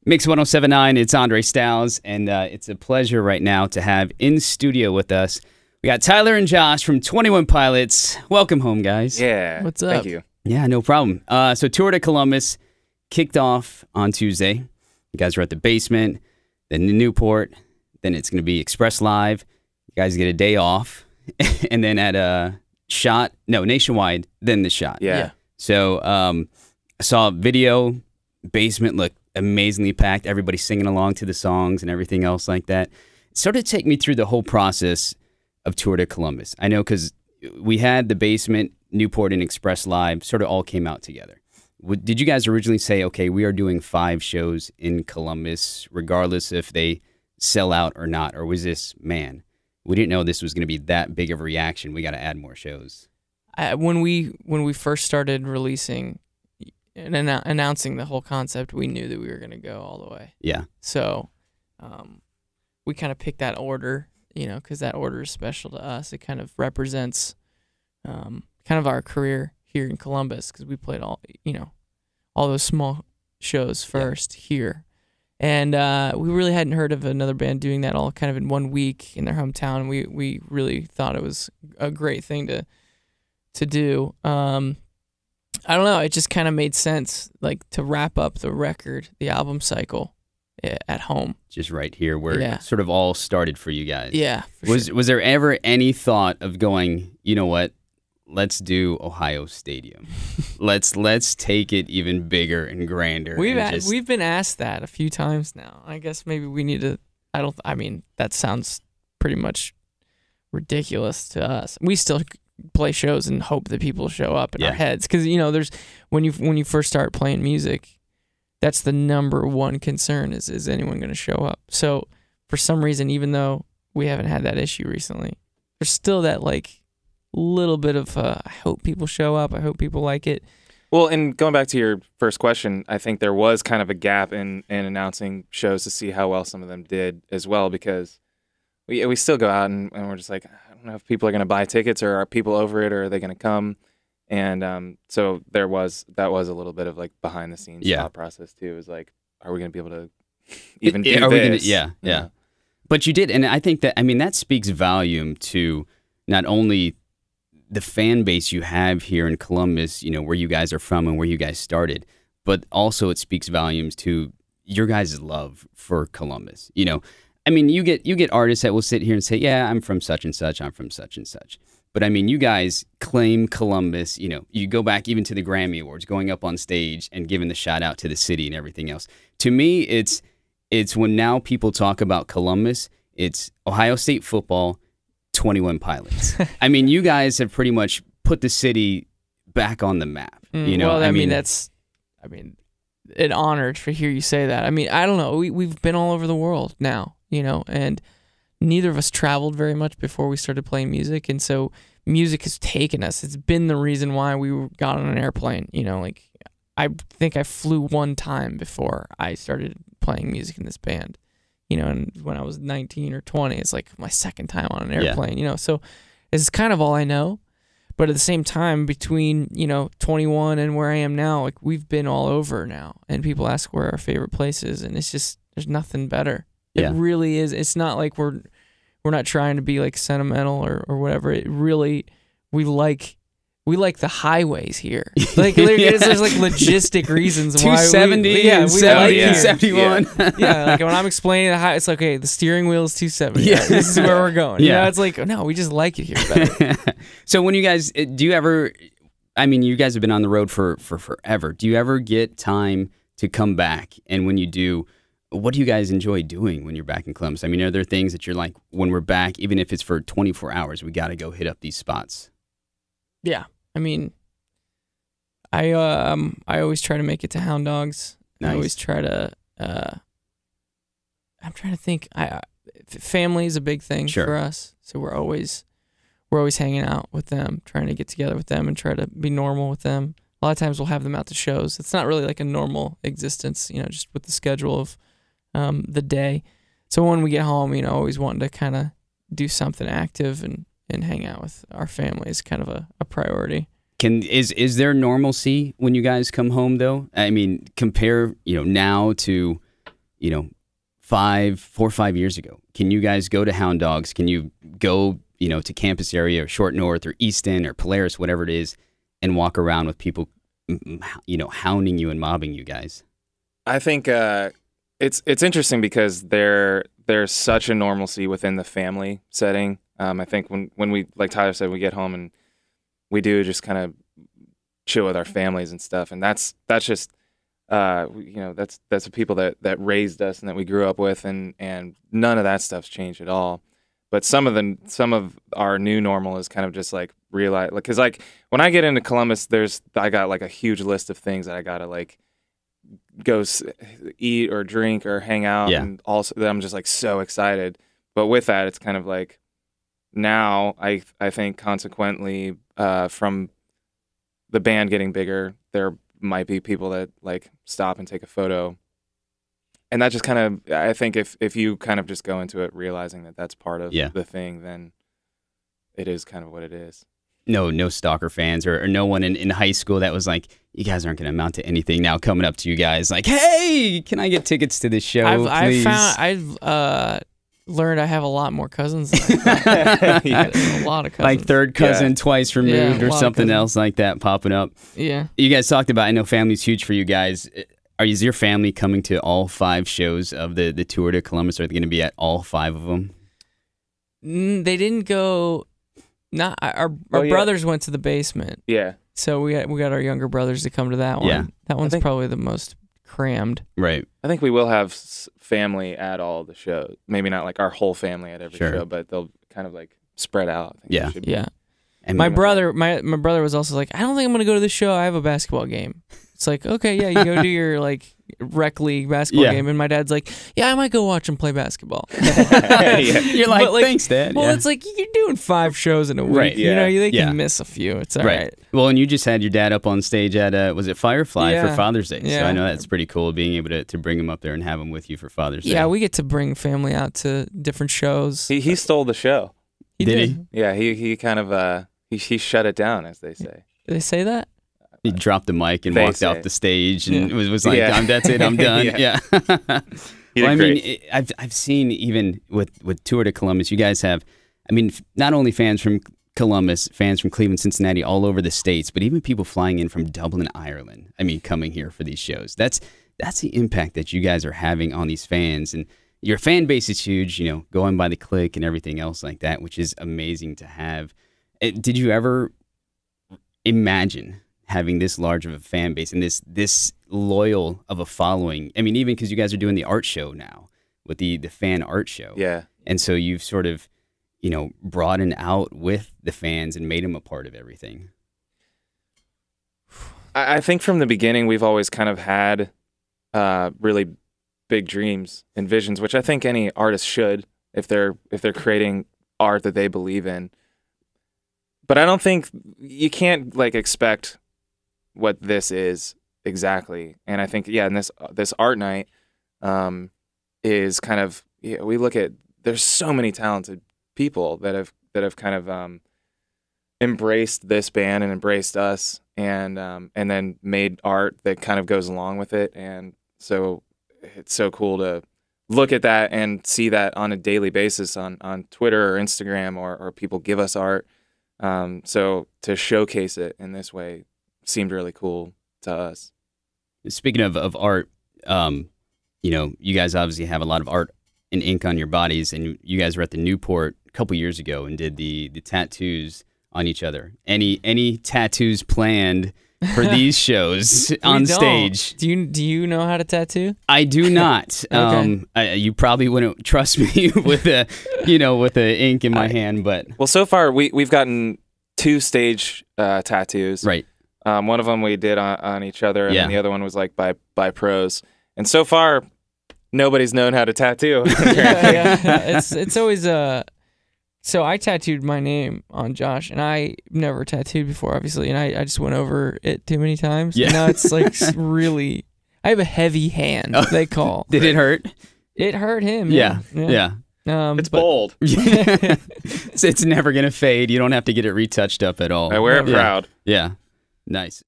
Mix 1079, it's Andre Styles, and it's a pleasure right now to have in studio with us. We got Tyler and Josh from 21 Pilots. Welcome home, guys. Yeah. What's up? Thank you. Yeah, no problem. So Tour de Columbus kicked off on Tuesday. You guys were at the basement, then the Newport, then it's going to be Express Live. You guys get a day off, and then at Nationwide, then the Shot. Yeah. So I saw a video, basement looked amazingly packed, everybody singing along to the songs and everything else like that. Sort of take me through the whole process of Tour de Columbus. I know because we had the basement, Newport, and Express Live sort of all came out together. Did you guys originally say, okay, we are doing 5 shows in Columbus, regardless if they sell out or not? Or was this, man, we didn't know this was going to be that big of a reaction. We got to add more shows. When we first started releasing and announcing the whole concept, we knew that we were going to go all the way. Yeah. So we kind of picked that order, because that order is special to us. It kind of represents kind of our career here in Columbus, because we played all those small shows first here. And we really hadn't heard of another band doing that all kind of in 1 week in their hometown. We really thought it was a great thing to do. I don't know. It just kind of made sense, like, to wrap up the album cycle at home. Just right here where it sort of all started for you guys. Yeah. Was there ever any thought of going, you know what, let's do Ohio Stadium. let's take it even bigger and grander. We've been asked that a few times now. I guess maybe we need to. That sounds pretty much ridiculous to us. We still play shows and hope that people show up in our heads, because there's when you first start playing music, that's the number one concern is anyone going to show up. So for some reason, even though we haven't had that issue recently, there's still that little bit of I hope people show up, I hope people like it. Well, and going back to your first question, I think there was kind of a gap in announcing shows to see how well some of them did as well, because we still go out and we're just like, I don't know if people are going to buy tickets, or are people over it, or are they going to come? And so that was a little bit of behind the scenes thought process too. It was like, are we going to be able to even do this? Yeah. But you did, and I think that speaks volume to not only the fan base you have here in Columbus, where you guys are from and where you guys started, but also it speaks volumes to your guys' love for Columbus. You get artists that will sit here and say, yeah, I'm from such and such, I'm from such and such. But you guys claim Columbus, you go back even to the Grammy Awards, going up on stage and giving the shout out to the city and everything else. To me, it's when now people talk about Columbus, it's Ohio State football, 21 Pilots. You guys have pretty much put the city back on the map. That's an honor to hear you say that. I don't know. We've been all over the world now, and neither of us traveled very much before we started playing music, and so music has taken us. It's been the reason why we got on an airplane. I think I flew one time before I started playing music in this band. And when I was 19 or 20, it's like my second time on an airplane, so it's kind of all I know. But at the same time, between, 21 and where I am now, we've been all over now, and people ask where our favorite place is, and it's just, there's nothing better. It really is. It's not like we're not trying to be sentimental or whatever. It really, we like the highways here. There's logistic reasons why 270 we and 71. Yeah, when I'm explaining the high, it's like, okay, the steering wheel is 270. Yeah, this is where we're going. It's like, no, we just like it here better. So when you guys, do you ever, you guys have been on the road for forever. Do you ever get time to come back? And when you do, what do you guys enjoy doing when you're back in Columbus? Are there things that you're like, when we're back, even if it's for 24 hours, we got to go hit up these spots? Yeah. I always try to make it to Hound Dogs. Nice. I always try to, I'm trying to think, family is a big thing for us. So we're always hanging out with them, trying to get together with them and try to be normal with them. A lot of times we'll have them out to shows. It's not really like a normal existence, just with the schedule of the day. So when we get home, always wanting to kind of do something active and hang out with our family is kind of a priority. Is there normalcy when you guys come home though? Compare now to 4 or 5 years ago? Can you guys go to Hound Dogs? Can you go, to campus area or Short North or Easton or Polaris, whatever it is, and walk around with people, hounding you and mobbing you guys? I think it's interesting because there's such a normalcy within the family setting. I think when we, like Tyler said, we get home and we do just kind of chill with our families and stuff, and that's just that's the people that raised us and that we grew up with, and none of that stuff's changed at all. But some of our new normal is kind of just like realize, because like when I get into Columbus, I got like a huge list of things that I gotta like go eat or drink or hang out, and also that I'm just like so excited. But with that, it's kind of like now I think consequently from the band getting bigger, there might be people that like stop and take a photo, and that just kind of, I think if you kind of just go into it realizing that that's part of the thing, then it is kind of what it is. No stalker fans or no one in high school that was like, you guys aren't going to amount to anything now, coming up to you guys like, hey, can I get tickets to this show, please? I've learned I have a lot more cousins than I thought. A lot of cousins. Like third cousin twice removed or something else like that popping up. Yeah. You guys talked about, I know family's huge for you guys. Is your family coming to all 5 shows of the tour to Columbus? Are they going to be at all 5 of them? They didn't go. Not our brothers went to the basement. Yeah. So we got our younger brothers to come to that one. Yeah. That one's probably the most crammed. Right. I think we will have family at all the shows. Maybe not like our whole family at every show, but they'll kind of like spread out. I think Yeah. And my brother was also like, I don't think I'm gonna go to the show. I have a basketball game. It's like, okay, yeah, you go to your like rec league basketball game, and my dad's like, yeah, I might go watch him play basketball. You're like, thanks, Dad. Well, it's like you're doing 5 shows in a week. Right. You know, they can miss a few. It's all right. Well, and you just had your dad up on stage at was it Firefly for Father's Day? Yeah. So I know that's pretty cool being able to bring him up there and have him with you for Father's Day. Yeah, we get to bring family out to different shows. He stole the show. He did. Yeah, he kind of he shut it down, as they say. Did they say that? He dropped the mic and walked off the stage and was like, that's it, I'm done. Yeah. Well, I mean, I've seen even with Tour de Columbus, you guys have, I mean, not only fans from Columbus, fans from Cleveland, Cincinnati, all over the states, but even people flying in from Dublin, Ireland. I mean, coming here for these shows. That's the impact that you guys are having on these fans. And your fan base is huge, going by the click and everything else like that, which is amazing to have. Did you ever imagine having this large of a fan base and this loyal of a following? I mean, even because you guys are doing the art show now with the fan art show. Yeah. And so you've sort of, broadened out with the fans and made them a part of everything. I think from the beginning, we've always kind of had really big dreams and visions, which I think any artist should if they're creating art that they believe in. But I don't think you can't like expect what this is exactly. And I think, and this art night is kind of, we look at, there's so many talented people that have kind of embraced this band and embraced us, and then made art that kind of goes along with it. And so it's so cool to look at that and see that on a daily basis on Twitter or Instagram, or people give us art. So to showcase it in this way seemed really cool to us. Speaking of art, you guys obviously have a lot of art and ink on your bodies, and you guys were at the Newport a couple years ago and did the tattoos on each other. Any tattoos planned for these shows on stage? Do you know how to tattoo? I do not. Okay. You probably wouldn't trust me with the ink in my hand, but well, so far we've gotten 2 stage tattoos. Right. One of them we did on each other, and then the other one was like by pros. And so far, nobody's known how to tattoo. It's always So I tattooed my name on Josh, and I never tattooed before, obviously, and I just went over it too many times. Yeah. And now it's like really, I have a heavy hand. They call. Did it hurt? It hurt him. Yeah. It's bold. It's never gonna fade. You don't have to get it retouched up at all. I wear it proud. Yeah. Nice.